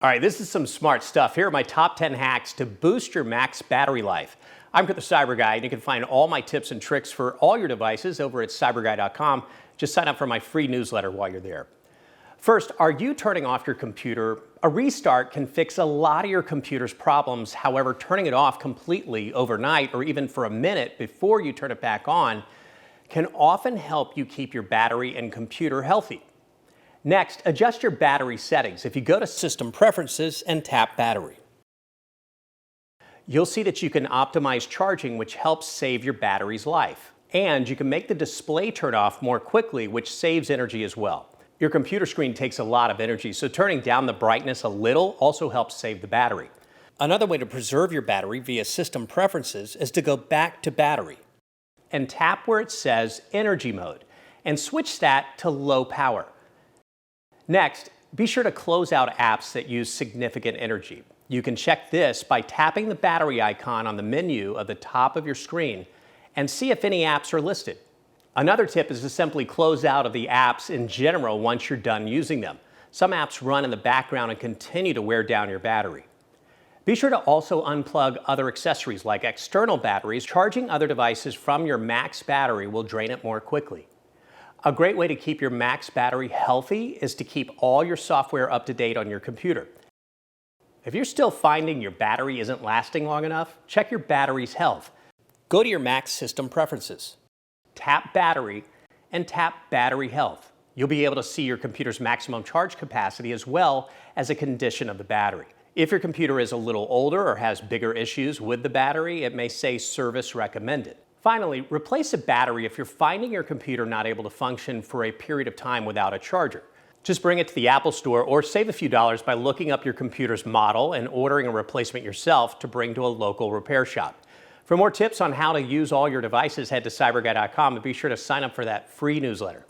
All right, this is some smart stuff. Here are my top 10 hacks to boost your Mac's battery life. I'm the CyberGuy, and you can find all my tips and tricks for all your devices over at cyberguy.com. Just sign up for my free newsletter while you're there. First, are you turning off your computer? A restart can fix a lot of your computer's problems. However, turning it off completely overnight or even for a minute before you turn it back on can often help you keep your battery and computer healthy. Next, adjust your battery settings. If you go to System Preferences and tap Battery, you'll see that you can optimize charging, which helps save your battery's life. And you can make the display turn off more quickly, which saves energy as well. Your computer screen takes a lot of energy, so turning down the brightness a little also helps save the battery. Another way to preserve your battery via System Preferences is to go back to Battery and tap where it says Energy Mode and switch that to Low Power. Next, be sure to close out apps that use significant energy. You can check this by tapping the battery icon on the menu at the top of your screen and see if any apps are listed. Another tip is to simply close out of the apps in general once you're done using them. Some apps run in the background and continue to wear down your battery. Be sure to also unplug other accessories like external batteries. Charging other devices from your Mac's battery will drain it more quickly. A great way to keep your Mac's battery healthy is to keep all your software up to date on your computer. If you're still finding your battery isn't lasting long enough, check your battery's health. Go to your Mac's System Preferences, tap Battery, and tap Battery Health. You'll be able to see your computer's maximum charge capacity as well as a condition of the battery. If your computer is a little older or has bigger issues with the battery, it may say Service Recommended. Finally, replace a battery if you're finding your computer not able to function for a period of time without a charger. Just bring it to the Apple Store or save a few dollars by looking up your computer's model and ordering a replacement yourself to bring to a local repair shop. For more tips on how to use all your devices, head to cyberguy.com and be sure to sign up for that free newsletter.